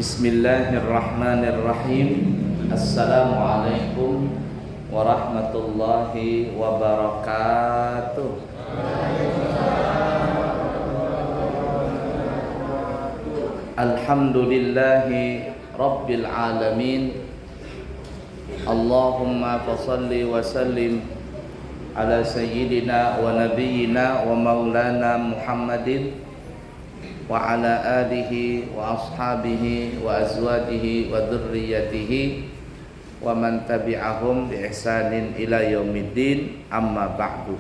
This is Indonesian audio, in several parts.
Bismillahirrahmanirrahim. Assalamualaikum warahmatullahi wabarakatuh. Alhamdulillahi rabbil alamin. Allahumma fassalli wa sallim ala sayyidina wa nabiyyina wa maulana Muhammadin wa ala alihi wa ashabihi wa azwajihi wa dzurriyyatihi wa man tabi'ahum bi ihsanin ila yaumiddin, amma ba'du.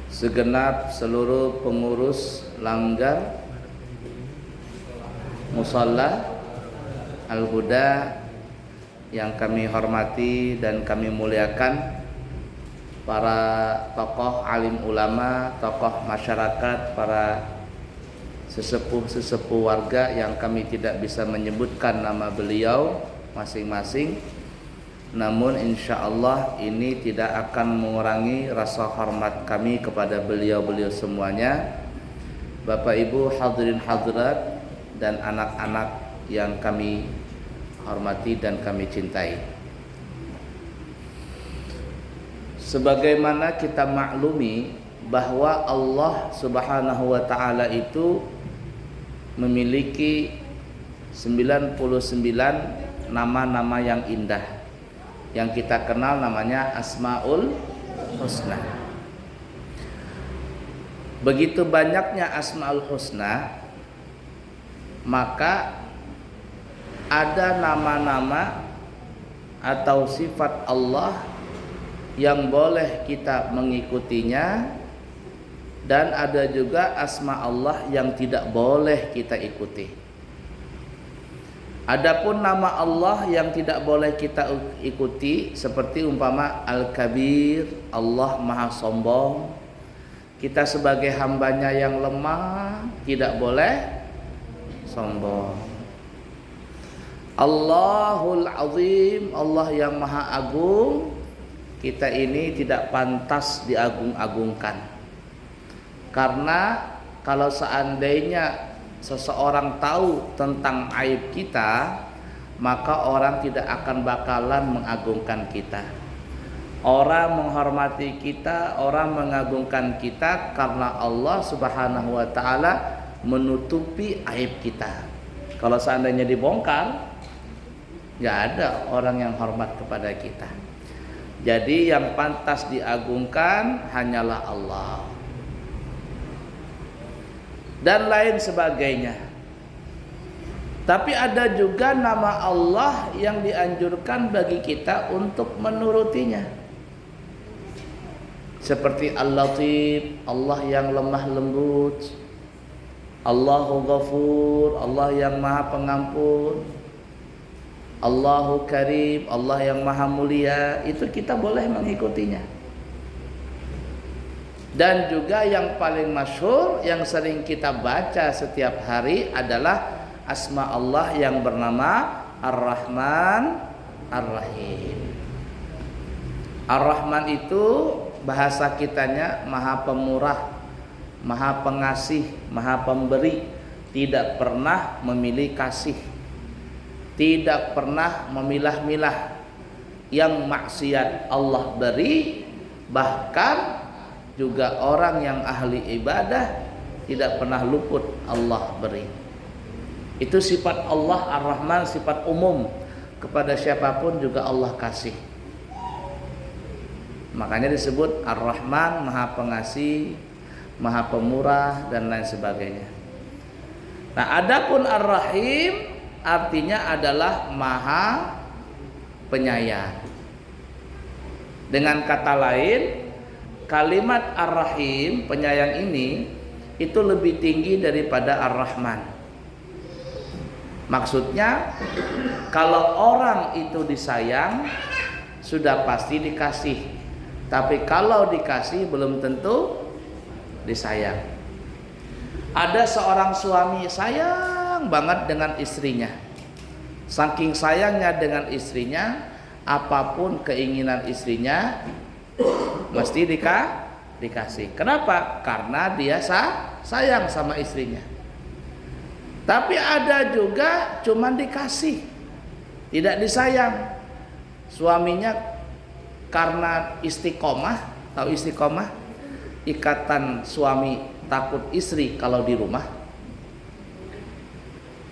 Segenap seluruh pengurus Langgar Musalla Al-Huda yang kami hormati dan kami muliakan, para tokoh alim ulama, tokoh masyarakat, para sesepuh-sesepuh warga yang kami tidak bisa menyebutkan nama beliau masing-masing, namun insya Allah ini tidak akan mengurangi rasa hormat kami kepada beliau-beliau semuanya. Bapak Ibu hadirin hadirat dan anak-anak yang kami hormati dan kami cintai. Sebagaimana kita maklumi bahwa Allah Subhanahu wa taala itu memiliki 99 nama-nama yang indah yang kita kenal namanya Asmaul Husna. Begitu banyaknya Asmaul Husna, maka ada nama-nama atau sifat Allah yang boleh kita mengikutinya, dan ada juga asma Allah yang tidak boleh kita ikuti. Adapun nama Allah yang tidak boleh kita ikuti seperti umpama Al-Kabir, Allah Maha Sombong. Kita sebagai hambanya yang lemah tidak boleh sombong. Allahul Azim, Allah yang Maha Agung, kita ini tidak pantas diagung-agungkan. Karena kalau seandainya seseorang tahu tentang aib kita, maka orang tidak akan bakalan mengagungkan kita. Orang menghormati kita, orang mengagungkan kita karena Allah Subhanahu wa taala menutupi aib kita. Kalau seandainya dibongkar, nggak ada orang yang hormat kepada kita. Jadi yang pantas diagungkan hanyalah Allah dan lain sebagainya. Tapi ada juga nama Allah yang dianjurkan bagi kita untuk menurutinya, seperti Al-Latif, Allah yang lemah lembut, Allahu Ghafur, Allah yang Maha Pengampun, Allahu Karim, Allah yang Maha Mulia. Itu kita boleh mengikutinya. Dan juga yang paling masyhur yang sering kita baca setiap hari adalah asma Allah yang bernama Ar-Rahman Ar-Rahim. Ar-Rahman itu bahasa kitanya Maha Pemurah, Maha Pengasih, Maha Pemberi, tidak pernah memilih kasih, tidak pernah memilah-milah. Yang maksiat Allah beri, bahkan juga orang yang ahli ibadah tidak pernah luput Allah beri. Itu sifat Allah Ar-Rahman, sifat umum, kepada siapapun juga Allah kasih. Makanya disebut Ar-Rahman, Maha Pengasih, Maha Pemurah, dan lain sebagainya. Nah, adapun Ar-Rahim artinya adalah Maha Penyayang. Dengan kata lain, kalimat Ar-Rahim, penyayang ini, itu lebih tinggi daripada Ar-Rahman. Maksudnya, kalau orang itu disayang, sudah pasti dikasih. Tapi kalau dikasih belum tentu disayang. Ada seorang suami sayang banget dengan istrinya. Saking sayangnya dengan istrinya, apapun keinginan istrinya mesti dikasih. Kenapa? Karena dia sayang sama istrinya. Tapi ada juga cuman dikasih, tidak disayang. Suaminya karena istiqomah, tahu istiqomah? Ikatan suami takut istri kalau di rumah.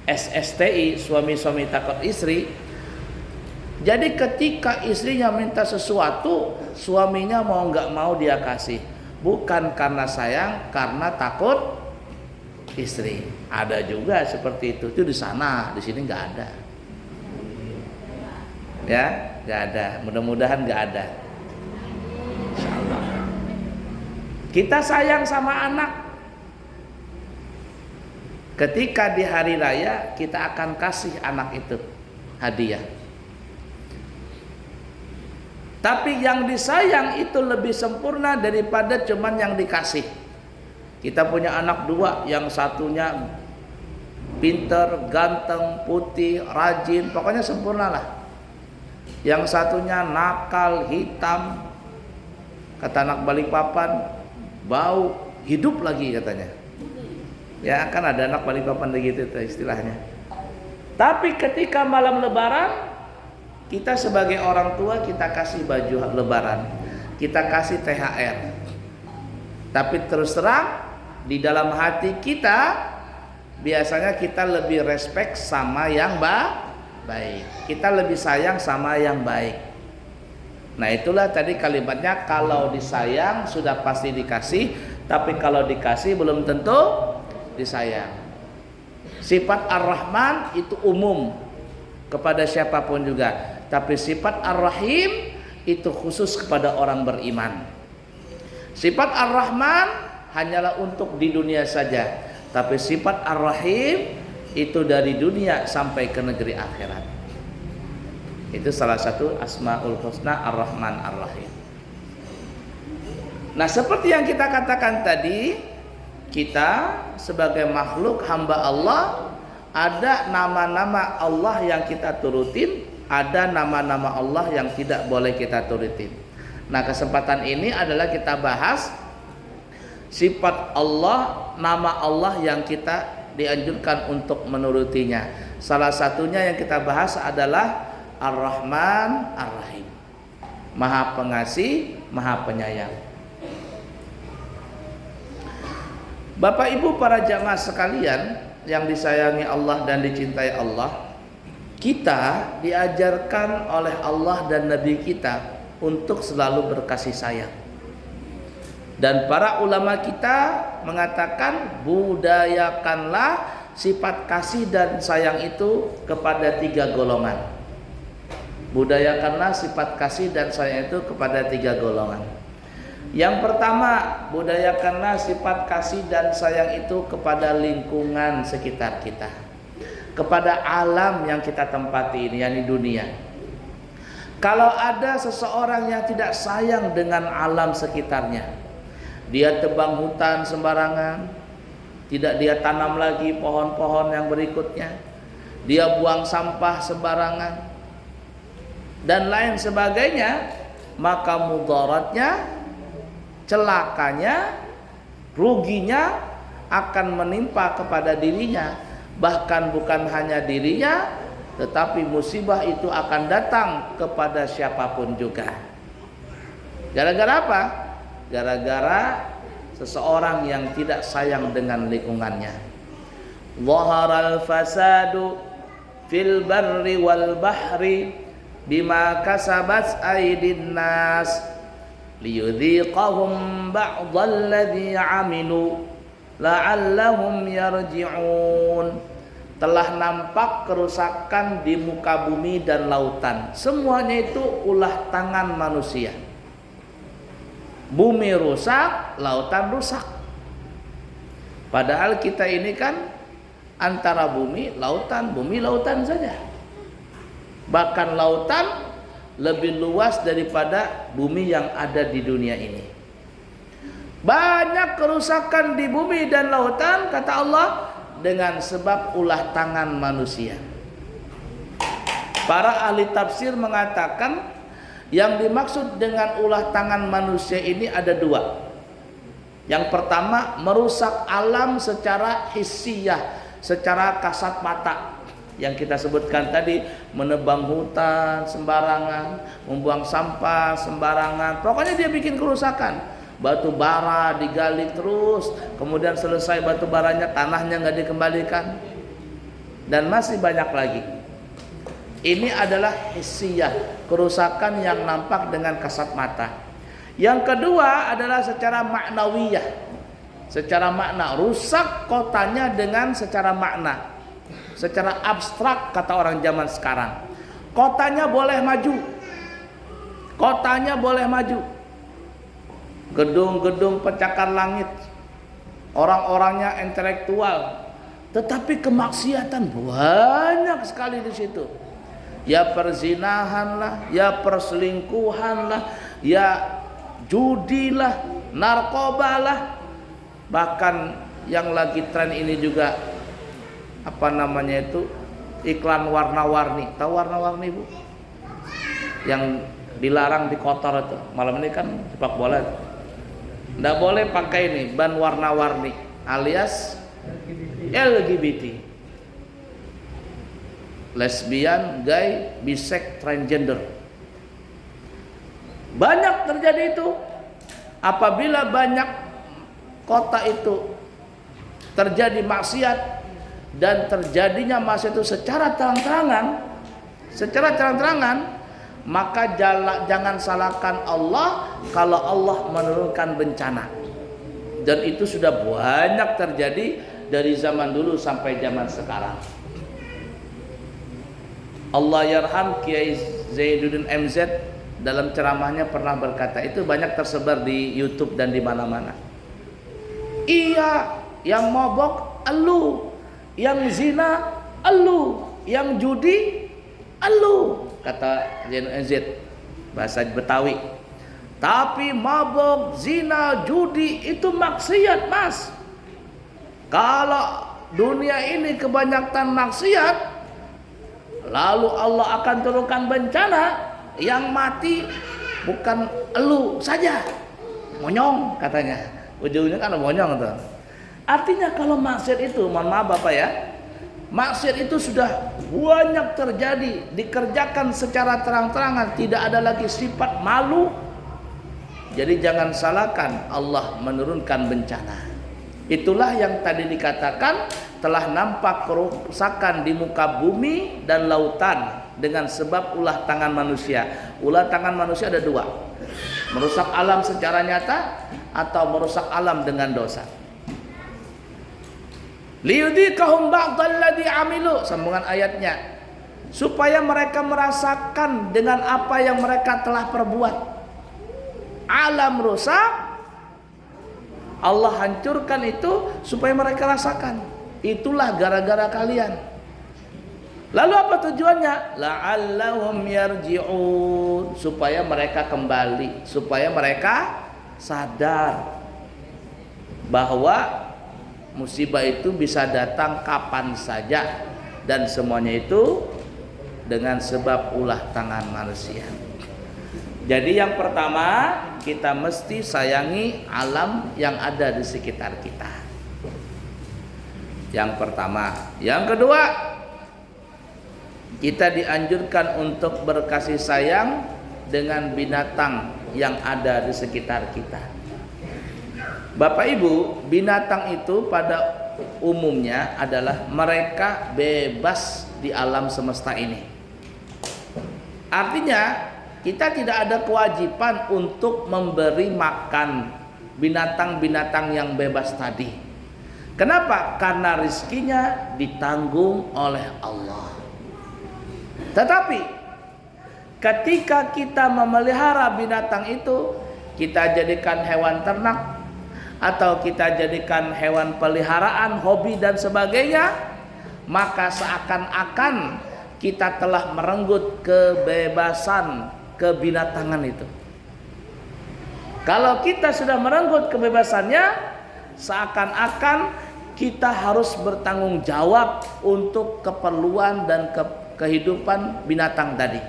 SSTI, suami-suami takut istri. Jadi ketika istrinya minta sesuatu, suaminya mau nggak mau dia kasih. Bukan karena sayang, karena takut istri. Ada juga seperti itu di sana, di sini nggak ada. Ya, nggak ada. Mudah-mudahan nggak ada. Insyaallah. Kita sayang sama anak. Ketika di hari raya kita akan kasih anak itu hadiah. Tapi yang disayang itu lebih sempurna daripada cuman yang dikasih. Kita punya anak dua, yang satunya pinter, ganteng, putih, rajin, pokoknya sempurna lah. Yang satunya nakal, hitam, kata anak Balikpapan, bau, hidup lagi katanya. Ya kan ada anak Balikpapan begitu tuh istilahnya. Tapi ketika malam lebaran, kita sebagai orang tua kita kasih baju lebaran, kita kasih THR. Tapi terus terang di dalam hati kita biasanya kita lebih respect sama yang baik. Kita lebih sayang sama yang baik. Nah itulah tadi kalimatnya, kalau disayang sudah pasti dikasih, tapi kalau dikasih belum tentu disayang. Sifat Ar-Rahman itu umum kepada siapapun juga, tapi sifat Ar-Rahim itu khusus kepada orang beriman. Sifat Ar-Rahman hanyalah untuk di dunia saja, tapi sifat Ar-Rahim itu dari dunia sampai ke negeri akhirat. Itu salah satu Asmaul Husna Ar-Rahman Ar-Rahim. Nah seperti yang kita katakan tadi, kita sebagai makhluk hamba Allah, ada nama-nama Allah yang kita turutin, ada nama-nama Allah yang tidak boleh kita turutin. Nah kesempatan ini adalah kita bahas sifat Allah, nama Allah yang kita dianjurkan untuk menurutinya. Salah satunya yang kita bahas adalah Ar-Rahman Ar-Rahim, Maha Pengasih, Maha Penyayang. Bapak Ibu para jamaah sekalian yang disayangi Allah dan dicintai Allah, kita diajarkan oleh Allah dan Nabi kita untuk selalu berkasih sayang. Dan para ulama kita mengatakan, budayakanlah sifat kasih dan sayang itu kepada 3 golongan. Budayakanlah sifat kasih dan sayang itu kepada 3 golongan. Yang pertama, budayakanlah sifat kasih dan sayang itu kepada lingkungan sekitar kita, kepada alam yang kita tempati ini, yakni dunia. Kalau ada seseorang yang tidak sayang dengan alam sekitarnya, dia tebang hutan sembarangan, tidak dia tanam lagi pohon-pohon yang berikutnya, dia buang sampah sembarangan dan lain sebagainya, maka mudaratnya, celakanya, ruginya akan menimpa kepada dirinya. Bahkan bukan hanya dirinya, tetapi musibah itu akan datang kepada siapapun juga. Gara-gara apa? Gara-gara seseorang yang tidak sayang dengan lingkungannya. Zaharal fasadu fil barri wal bahri bima kasabat aydin nas liyudhiqahum ba'dalladzi 'amilu la'allahum yarji'un. Telah nampak kerusakan di muka bumi dan lautan, semuanya itu ulah tangan manusia. Bumi rusak, lautan rusak. Padahal kita ini kan antara bumi lautan saja. Bahkan lautan lebih luas daripada bumi yang ada di dunia ini. Banyak kerusakan di bumi dan lautan, kata Allah, dengan sebab ulah tangan manusia. Para ahli tafsir mengatakan yang dimaksud dengan ulah tangan manusia ini ada 2. Yang pertama, merusak alam secara hissiyah, secara kasat mata yang kita sebutkan tadi, menebang hutan sembarangan, membuang sampah sembarangan, pokoknya dia bikin kerusakan. Batu bara digali terus, kemudian selesai batu baranya, tanahnya nggak dikembalikan, dan masih banyak lagi. Ini adalah hissiyah, kerusakan yang nampak dengan kasat mata. Yang kedua adalah secara maknawiyah, secara makna, rusak kotanya dengan secara makna, secara abstrak kata orang zaman sekarang. Kotanya boleh maju, kotanya boleh maju, gedung-gedung pencakar langit, orang-orangnya intelektual, tetapi kemaksiatan banyak sekali di situ. Ya perzinahan lah, ya perselingkuhan lah, ya judi lah, narkoba lah, bahkan yang lagi tren ini juga apa namanya itu, iklan warna-warni. Tahu warna-warni Bu? Yang dilarang di kotor itu. Malam ini kan sepak bola, nggak boleh pakai ini ban warna-warni alias LGBT, lesbian, gay, bisex, transgender. Banyak terjadi itu. Apabila banyak kota itu terjadi maksiat dan terjadinya maksiat itu secara terang-terangan, maka jangan salahkan Allah kalau Allah menurunkan bencana. Dan itu sudah banyak terjadi dari zaman dulu sampai zaman sekarang. Allah yarham Kiai Zainuddin MZ dalam ceramahnya pernah berkata, itu banyak tersebar di YouTube dan di mana-mana. Iya, yang mabok elu, yang zina elu, yang judi elu, kata Zainuddin MZ bahasa Betawi. Tapi mabok, zina, judi itu maksiat, Mas. Kalau dunia ini kebanyakan maksiat, lalu Allah akan turunkan bencana, yang mati bukan elu saja, monyong katanya. Ujungnya kan monyong tuh. Artinya kalau maksiat itu, mohon maaf Bapak ya, maksiat itu sudah banyak terjadi, dikerjakan secara terang-terangan, tidak ada lagi sifat malu. Jadi jangan salahkan Allah menurunkan bencana. Itulah yang tadi dikatakan telah nampak kerusakan di muka bumi dan lautan dengan sebab ulah tangan manusia. Ulah tangan manusia ada dua, merusak alam secara nyata atau merusak alam dengan dosa. Liyudhikahum ba'dalladzi amilu, sambungan ayatnya, supaya mereka merasakan dengan apa yang mereka telah perbuat. Alam rusak, Allah hancurkan itu supaya mereka rasakan. Itulah gara-gara kalian. Lalu apa tujuannya? La'allahum yarji'un, supaya mereka kembali, supaya mereka sadar bahwa musibah itu bisa datang kapan saja dan semuanya itu dengan sebab ulah tangan manusia. Jadi yang pertama, kita mesti sayangi alam yang ada di sekitar kita. Yang pertama. Yang kedua, kita dianjurkan untuk berkasih sayang dengan binatang yang ada di sekitar kita. Bapak Ibu, binatang itu pada umumnya adalah mereka bebas di alam semesta ini. Artinya kita tidak ada kewajiban untuk memberi makan binatang-binatang yang bebas tadi. Kenapa? Karena rizkinya ditanggung oleh Allah. Tetapi ketika kita memelihara binatang itu, kita jadikan hewan ternak atau kita jadikan hewan peliharaan, hobi dan sebagainya, maka seakan-akan kita telah merenggut kebebasan kebinatangan itu. Kalau kita sudah merenggut kebebasannya, seakan-akan kita harus bertanggung jawab untuk keperluan dan kehidupan binatang tadi.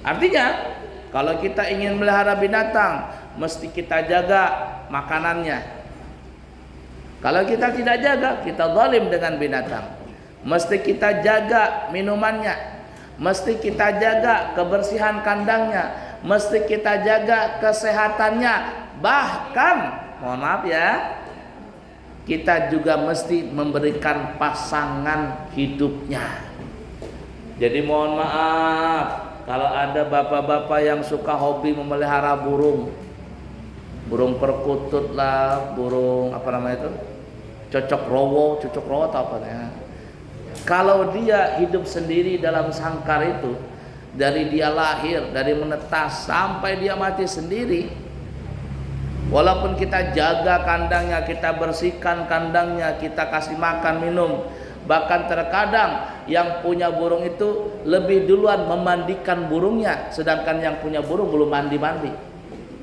Artinya, kalau kita ingin melihara binatang, mesti kita jaga makanannya. Kalau kita tidak jaga, kita zalim dengan binatang. Mesti kita jaga minumannya, mesti kita jaga kebersihan kandangnya, mesti kita jaga kesehatannya. Bahkan, mohon maaf ya, kita juga mesti memberikan pasangan hidupnya. Jadi mohon maaf kalau ada bapak-bapak yang suka hobi memelihara burung, burung perkutut lah, burung apa namanya itu, cocok rowo atau apa ya. Kalau dia hidup sendiri dalam sangkar itu, dari dia lahir, dari menetas sampai dia mati sendiri, walaupun kita jaga kandangnya, kita bersihkan kandangnya, kita kasih makan minum, bahkan terkadang yang punya burung itu lebih duluan memandikan burungnya, sedangkan yang punya burung belum mandi-mandi.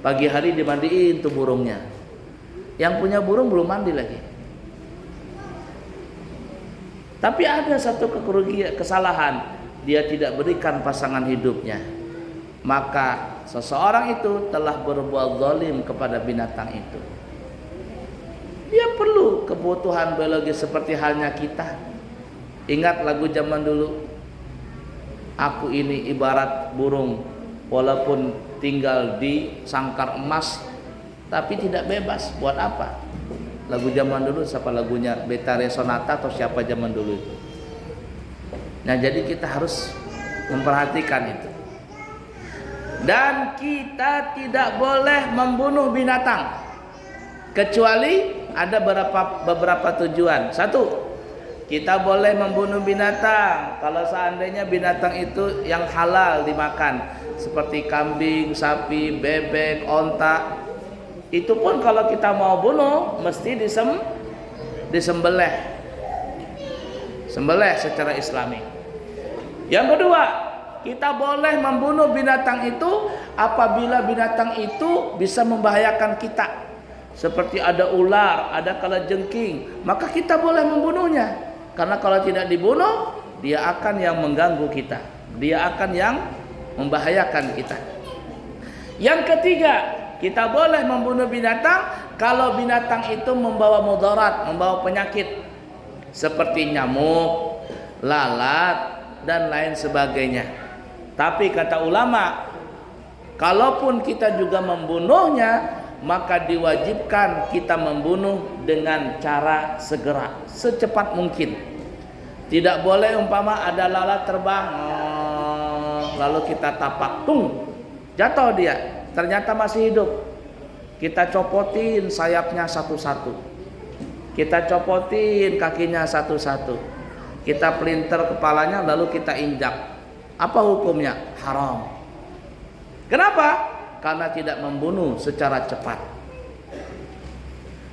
Pagi hari dimandiin tuh burungnya, yang punya burung belum mandi lagi. Tapi ada satu kesalahan, dia tidak berikan pasangan hidupnya. Maka seseorang itu telah berbuat zalim kepada binatang itu. Dia perlu kebutuhan biologi seperti halnya kita. Ingat lagu zaman dulu, aku ini ibarat burung, walaupun tinggal di sangkar emas, tapi tidak bebas. Buat apa? Lagu zaman dulu, siapa lagunya? Betare Sonata atau siapa zaman dulu itu. Nah, jadi kita harus memperhatikan itu. Dan kita tidak boleh membunuh binatang, kecuali ada beberapa tujuan. Satu, kita boleh membunuh binatang kalau seandainya binatang itu yang halal dimakan, seperti kambing, sapi, bebek, onta. Itu pun kalau kita mau bunuh mesti disembelih. Sembelih secara Islami. Yang kedua, kita boleh membunuh binatang itu apabila binatang itu bisa membahayakan kita. Seperti ada ular, ada kalajengking, maka kita boleh membunuhnya. Karena kalau tidak dibunuh, dia akan yang mengganggu kita. Dia akan yang membahayakan kita. Yang ketiga, kita boleh membunuh binatang kalau binatang itu membawa mudarat, membawa penyakit seperti nyamuk, lalat, dan lain sebagainya. Tapi kata ulama, kalaupun kita juga membunuhnya, maka diwajibkan kita membunuh dengan cara segera, secepat mungkin. Tidak boleh umpama ada lalat terbang, lalu kita tapak, jatuh dia. Ternyata masih hidup. Kita copotin sayapnya satu-satu. Kita copotin kakinya satu-satu. Kita pelintir kepalanya lalu kita injak. Apa hukumnya? Haram. Kenapa? Karena tidak membunuh secara cepat.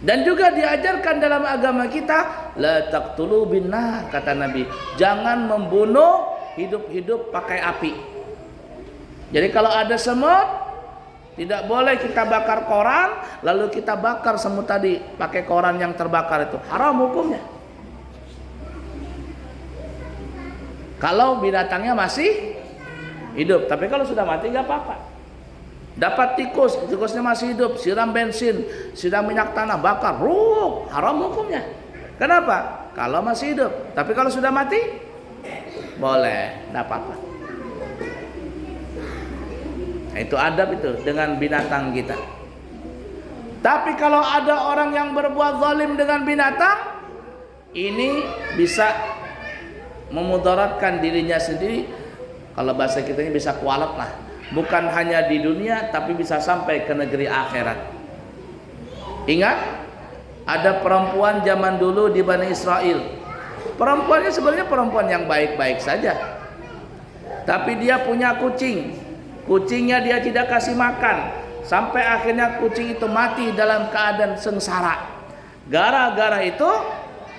Dan juga diajarkan dalam agama kita, la taqtulu binnar, kata Nabi. Jangan membunuh hidup-hidup pakai api. Jadi kalau ada semut, tidak boleh kita bakar koran, lalu kita bakar semut tadi pakai koran yang terbakar itu. Haram hukumnya. Kalau binatangnya masih hidup, tapi kalau sudah mati nggak apa-apa. Dapat tikusnya masih hidup, siram bensin, siram minyak tanah, bakar, haram hukumnya. Kenapa? Kalau masih hidup, tapi kalau sudah mati, boleh, nggak apa-apa. Nah, itu adab itu dengan binatang kita. Tapi kalau ada orang yang berbuat zalim dengan binatang, ini bisa memudaratkan dirinya sendiri. Kalau bahasa kita ini bisa kualat lah. Bukan hanya di dunia, tapi bisa sampai ke negeri akhirat. Ingat, ada perempuan zaman dulu di Bani Israel. Perempuannya sebenarnya perempuan yang baik-baik saja. Tapi dia punya kucing. Kucingnya dia tidak kasih makan, sampai akhirnya kucing itu mati dalam keadaan sengsara. Gara-gara itu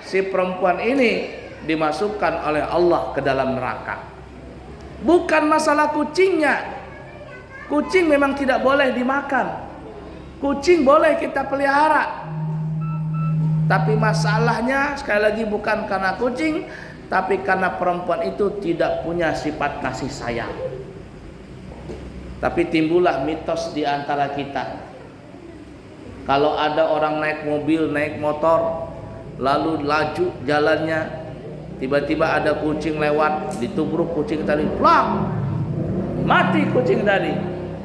si perempuan ini dimasukkan oleh Allah ke dalam neraka. Bukan masalah kucingnya. Kucing memang tidak boleh dimakan. Kucing boleh kita pelihara. Tapi masalahnya sekali lagi bukan karena kucing, tapi karena perempuan itu tidak punya sifat kasih sayang. Tapi timbullah mitos di antara kita. Kalau ada orang naik mobil, naik motor, lalu laju jalannya, tiba-tiba ada kucing lewat, ditubruk kucing tadi, plak, mati kucing tadi.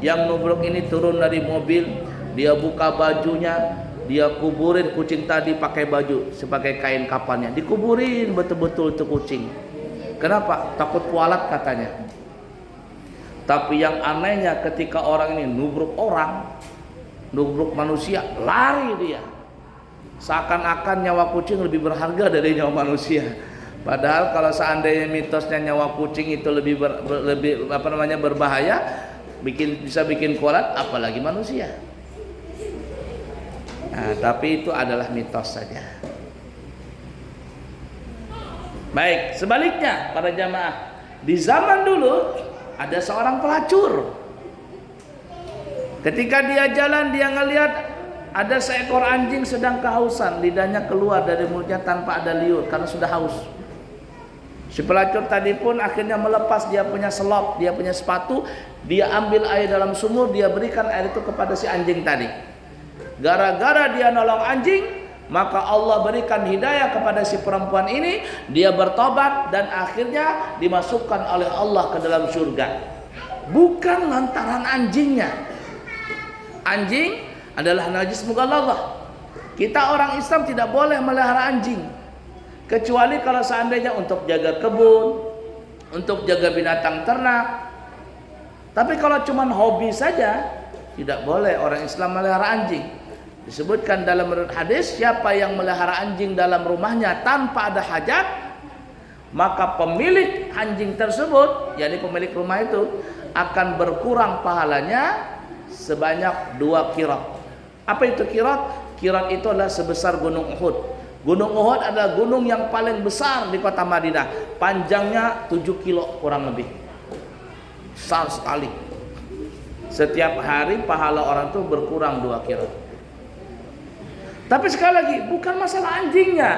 Yang nubruk ini turun dari mobil, dia buka bajunya, dia kuburin kucing tadi pakai baju sebagai kain kafannya, dikuburin betul-betul itu kucing. Kenapa? Takut kualat katanya. Tapi yang anehnya ketika orang ini nubruk orang, nubruk manusia, lari dia. Seakan-akan nyawa kucing lebih berharga dari nyawa manusia. Padahal kalau seandainya mitosnya nyawa kucing itu lebih berbahaya, bisa bikin kualat, apalagi manusia. Nah, tapi itu adalah mitos saja. Baik, sebaliknya para jamaah, di zaman dulu ada seorang pelacur. Ketika dia jalan, dia ngelihat ada seekor anjing sedang kehausan, lidahnya keluar dari mulutnya tanpa ada liur karena sudah haus. Si pelacur tadi pun akhirnya melepas dia punya selop, dia punya sepatu, dia ambil air dalam sumur, dia berikan air itu kepada si anjing tadi. Gara-gara dia nolong anjing, maka Allah berikan hidayah kepada si perempuan ini, dia bertobat dan akhirnya dimasukkan oleh Allah ke dalam surga. Bukan lantaran anjingnya. Anjing adalah najis mughalladhah. Kita orang Islam tidak boleh melihara anjing, kecuali kalau seandainya untuk jaga kebun, untuk jaga binatang ternak. Tapi kalau cuma hobi saja, tidak boleh orang Islam melihara anjing. Disebutkan dalam hadis, siapa yang melihara anjing dalam rumahnya tanpa ada hajat, maka pemilik anjing tersebut, yakni pemilik rumah itu, akan berkurang pahalanya sebanyak 2 qirat. Apa itu qirat? Qirat itu adalah sebesar gunung Uhud. Gunung Uhud adalah gunung yang paling besar di kota Madinah. Panjangnya 7 kilo kurang lebih. Besar sekali. Setiap hari pahala orang itu berkurang 2 qirat. Tapi sekali lagi, bukan masalah anjingnya,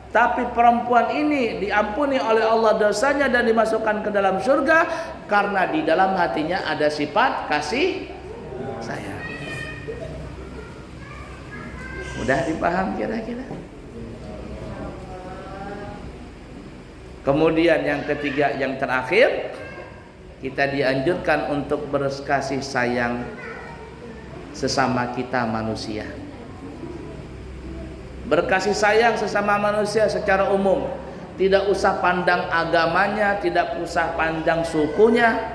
tapi perempuan ini diampuni oleh Allah dosanya dan dimasukkan ke dalam surga karena di dalam hatinya ada sifat kasih sayang. Mudah dipaham kira-kira? Kemudian yang ketiga, yang terakhir, kita dianjurkan untuk berkasih sayang sesama kita manusia. Berkasih sayang sesama manusia secara umum, tidak usah pandang agamanya, tidak usah pandang sukunya,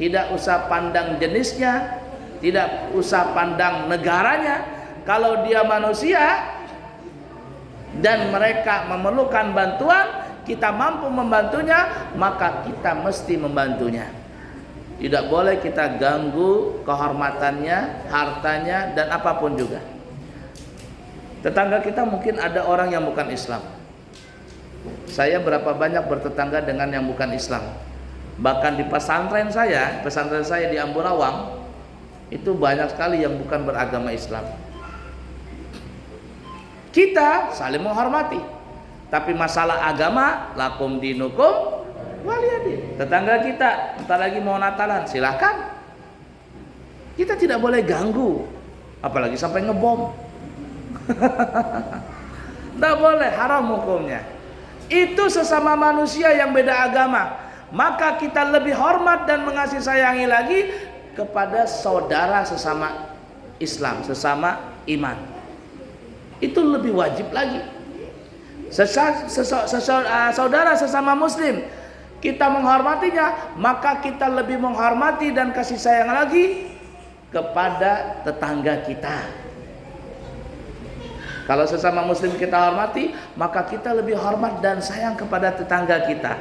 tidak usah pandang jenisnya, tidak usah pandang negaranya. Kalau dia manusia dan mereka memerlukan bantuan, kita mampu membantunya, maka kita mesti membantunya. Tidak boleh kita ganggu kehormatannya, hartanya, dan apapun juga. Tetangga kita mungkin ada orang yang bukan Islam. Saya berapa banyak bertetangga dengan yang bukan Islam. Bahkan di pesantren saya di Amburawang, itu banyak sekali yang bukan beragama Islam. Kita saling menghormati. Tapi masalah agama, lakum dinukum waliyadin. Tetangga kita entar lagi mau Natalan, silakan. Kita tidak boleh ganggu, apalagi sampai ngebom. Tidak boleh, haram hukumnya. Itu sesama manusia yang beda agama, maka kita lebih hormat dan mengasihi sayangi lagi kepada saudara sesama Islam, sesama iman. Itu lebih wajib lagi. Saudara sesama muslim, kita menghormatinya, maka kita lebih menghormati dan kasih sayang lagi kepada tetangga kita. Kalau sesama muslim kita hormati, maka kita lebih hormat dan sayang kepada tetangga kita.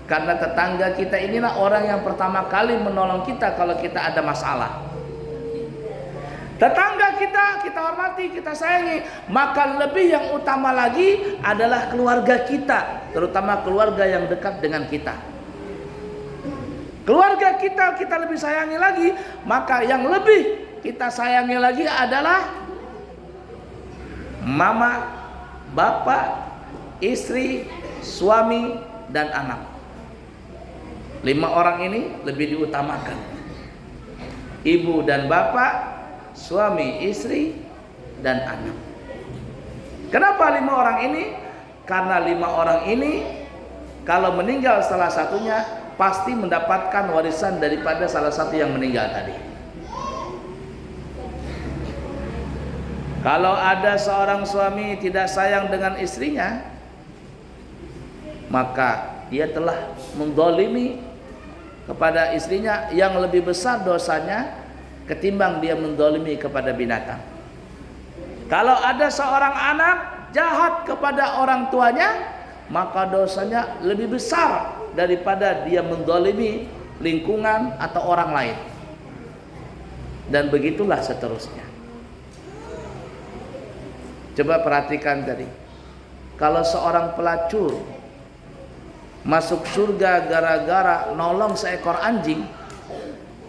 Karena tetangga kita inilah orang yang pertama kali menolong kita kalau kita ada masalah. Tetangga kita hormati, kita sayangi, maka lebih yang utama lagi adalah keluarga kita, terutama keluarga yang dekat dengan kita. Keluarga kita lebih sayangi lagi, maka yang lebih kita sayangi lagi adalah mama, bapak, istri, suami, dan anak. 5 orang ini lebih diutamakan. Ibu dan bapak, suami, istri, dan anak. Kenapa 5 orang ini? Karena 5 orang ini kalau meninggal salah satunya pasti mendapatkan warisan daripada salah satu yang meninggal tadi. Kalau ada seorang suami tidak sayang dengan istrinya, maka dia telah menzalimi kepada istrinya yang lebih besar dosanya ketimbang dia menzalimi kepada binatang. Kalau ada seorang anak jahat kepada orang tuanya, maka dosanya lebih besar daripada dia menzalimi lingkungan atau orang lain. Dan begitulah seterusnya. Coba perhatikan tadi. Kalau seorang pelacur masuk surga gara-gara nolong seekor anjing,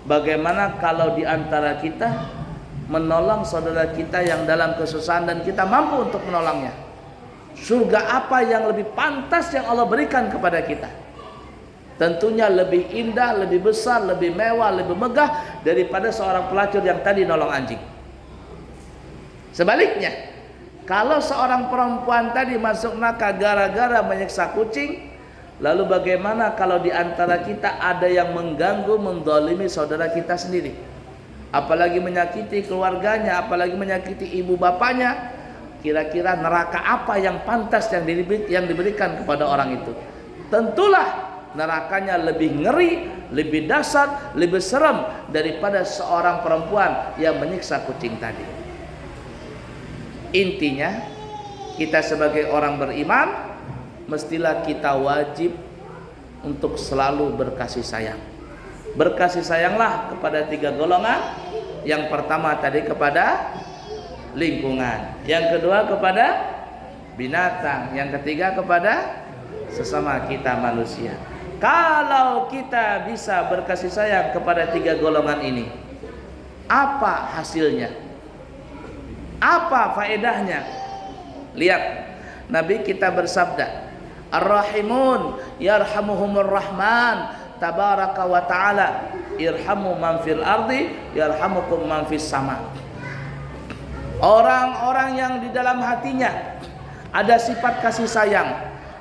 bagaimana kalau di antara kita menolong saudara kita yang dalam kesusahan dan kita mampu untuk menolongnya? Surga apa yang lebih pantas yang Allah berikan kepada kita? Tentunya lebih indah, lebih besar, lebih mewah, lebih megah daripada seorang pelacur yang tadi nolong anjing. Sebaliknya, kalau seorang perempuan tadi masuk neraka gara-gara menyiksa kucing, lalu bagaimana kalau di antara kita ada yang mengganggu, menzalimi saudara kita sendiri? Apalagi menyakiti keluarganya, apalagi menyakiti ibu bapaknya. Kira-kira neraka apa yang pantas yang diberikan kepada orang itu? Tentulah nerakanya lebih ngeri, lebih dahsyat, lebih serem daripada seorang perempuan yang menyiksa kucing tadi. Intinya, kita sebagai orang beriman mestilah kita wajib untuk selalu berkasih sayang. Berkasih sayanglah kepada 3 golongan. Yang pertama tadi kepada lingkungan, yang kedua kepada binatang, yang ketiga kepada sesama kita manusia. Kalau kita bisa berkasih sayang kepada 3 golongan ini, apa hasilnya? Apa faedahnya? Lihat, Nabi kita bersabda, Ar-Rahimun yarhamuhumur Rahman tabaraka wa ta'ala, irhamu man fil ardi yarhamukum man fis sama. Orang-orang yang di dalam hatinya ada sifat kasih sayang,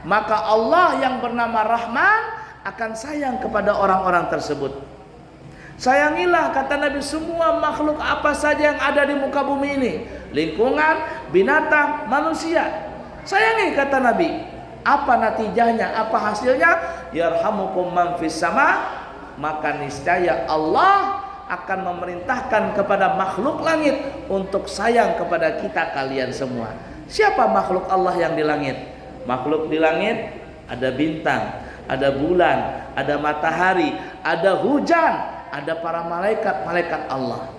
maka Allah yang bernama Rahman akan sayang kepada orang-orang tersebut. Sayangilah, kata Nabi, semua makhluk apa saja yang ada di muka bumi ini, lingkungan, binatang, manusia. Sayangi, kata Nabi. Apa natijahnya? Apa hasilnya? Yarhamukum man fis sama, maka niscaya Allah akan memerintahkan kepada makhluk langit untuk sayang kepada kita kalian semua. Siapa makhluk Allah yang di langit? Makhluk di langit ada bintang, ada bulan, ada matahari, ada hujan, ada para malaikat-malaikat Allah.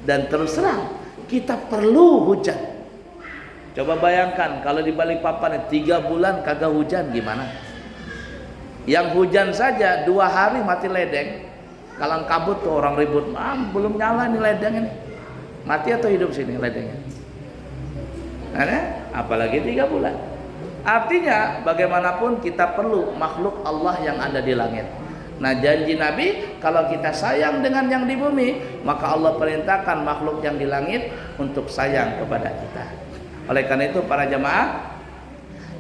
Dan terus terang kita perlu hujan. Coba bayangkan kalau di Balikpapan 3 bulan kagak hujan gimana? Yang hujan saja 2 hari mati ledeng. Kalang kabut tuh orang ribut, belum nyala nih ledeng ini. Mati atau hidup sini ledengnya? Apalagi 3 bulan. Artinya bagaimanapun kita perlu makhluk Allah yang ada di langit. Nah, janji Nabi, kalau kita sayang dengan yang di bumi, maka Allah perintahkan makhluk yang di langit untuk sayang kepada kita. Oleh karena itu para jamaah,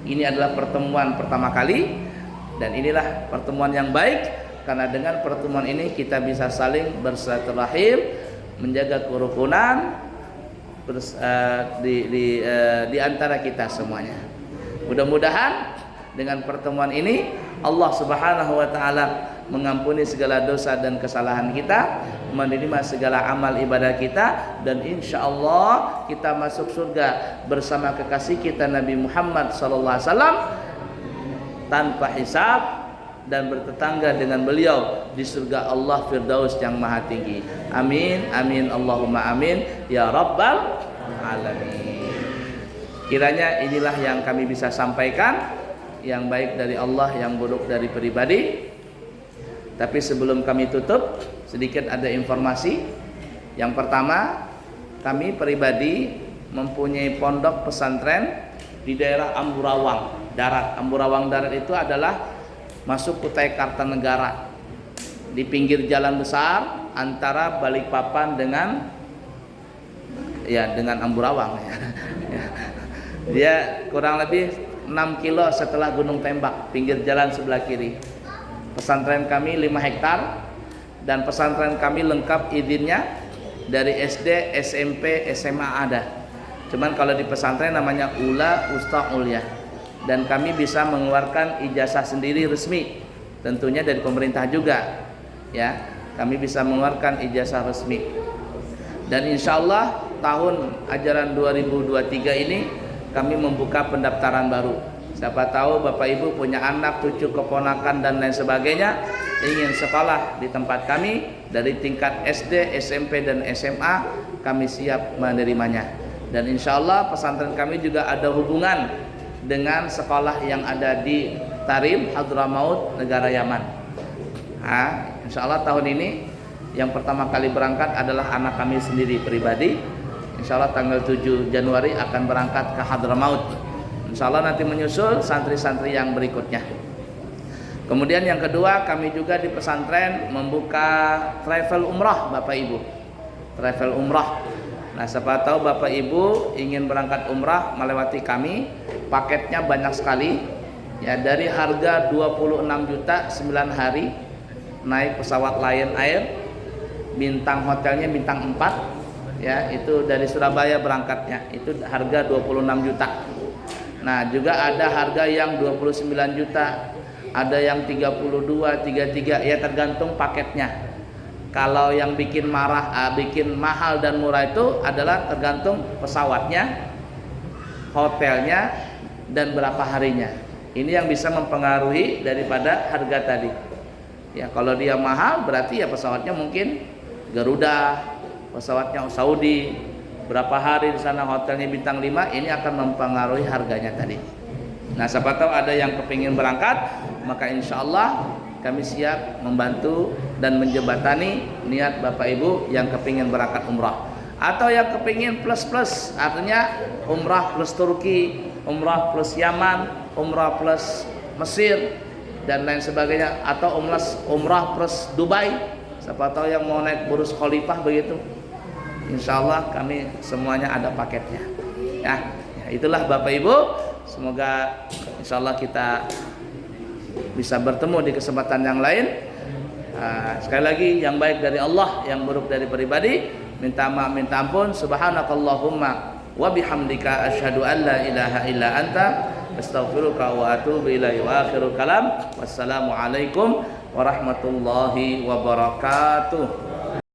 ini adalah pertemuan pertama kali, dan inilah pertemuan yang baik, karena dengan pertemuan ini kita bisa saling bersilaturahim, menjaga kerukunan di antara kita semuanya. Mudah-mudahan dengan pertemuan ini Allah Subhanahu wa taala mengampuni segala dosa dan kesalahan kita, menerima segala amal ibadah kita, dan insya Allah kita masuk surga bersama kekasih kita Nabi Muhammad SAW tanpa hisab, dan bertetangga dengan beliau di surga Allah Firdaus yang maha tinggi. Amin, amin, Allahumma amin ya rabbal alamin. Kiranya inilah yang kami bisa sampaikan, yang baik dari Allah, yang buruk dari pribadi. Tapi sebelum kami tutup, sedikit ada informasi. Yang pertama, kami pribadi mempunyai pondok pesantren di daerah Amburawang Darat. Amburawang Darat itu adalah masuk Kutai Kartanegara, di pinggir jalan besar antara Balikpapan dengan Amburawang. Dia kurang lebih 6 kilo setelah Gunung Tembak, pinggir jalan sebelah kiri. Pesantren kami 5 hektar dan pesantren kami lengkap izinnya dari SD, SMP, SMA ada. Cuman kalau di pesantren namanya Ula Usta Ulia, dan kami bisa mengeluarkan ijazah sendiri resmi, tentunya dari pemerintah juga. Ya, kami bisa mengeluarkan ijazah resmi. Dan insya Allah tahun ajaran 2023 ini kami membuka pendaftaran baru. Siapa tahu Bapak Ibu punya anak, cucu, keponakan dan lain sebagainya ingin sekolah di tempat kami dari tingkat SD, SMP dan SMA, kami siap menerimanya. Dan insya Allah pesantren kami juga ada hubungan dengan sekolah yang ada di Tarim, Hadramaut, negara Yaman. Nah, insya Allah tahun ini yang pertama kali berangkat adalah anak kami sendiri pribadi. Insya Allah tanggal 7 Januari akan berangkat ke Hadramaut. Insya Allah nanti menyusul santri-santri yang berikutnya. Kemudian yang kedua, kami juga di pesantren membuka travel umrah Bapak Ibu. Travel umrah. Nah, siapa tahu Bapak Ibu ingin berangkat umrah melewati kami, paketnya banyak sekali. Ya, dari harga 26 juta 9 hari naik pesawat Lion Air, bintang hotelnya bintang 4. Ya, itu dari Surabaya berangkatnya, itu harga 26 juta. Nah, juga ada harga yang 29 juta, ada yang 32, 33, ya tergantung paketnya. Kalau yang bikin bikin mahal dan murah itu adalah tergantung pesawatnya, hotelnya, dan berapa harinya. Ini yang bisa mempengaruhi daripada harga tadi. Ya, kalau dia mahal berarti ya pesawatnya mungkin Garuda, pesawatnya Saudi, berapa hari di sana, hotelnya bintang 5, ini akan mempengaruhi harganya tadi. Nah, siapa tahu ada yang kepingin berangkat, maka insya Allah kami siap membantu dan menjembatani niat Bapak Ibu yang kepingin berangkat umrah, atau yang kepingin plus-plus, artinya umrah plus Turki, umrah plus Yaman, umrah plus Mesir dan lain sebagainya, atau umrah plus Dubai. Siapa tahu yang mau naik Burj Khalifah begitu. Insya Allah kami semuanya ada paketnya. Ya, itulah Bapak Ibu. Semoga insya Allah kita bisa bertemu di kesempatan yang lain. Sekali lagi, yang baik dari Allah, yang buruk dari pribadi. Minta maaf, minta ampun. Subhanakallahumma wa bihamdika asyhadu an la ilaha illa anta astaghfiruka wa atubu ilaihi. Wa akhiru kalam. Wassalamualaikum warahmatullahi wabarakatuh.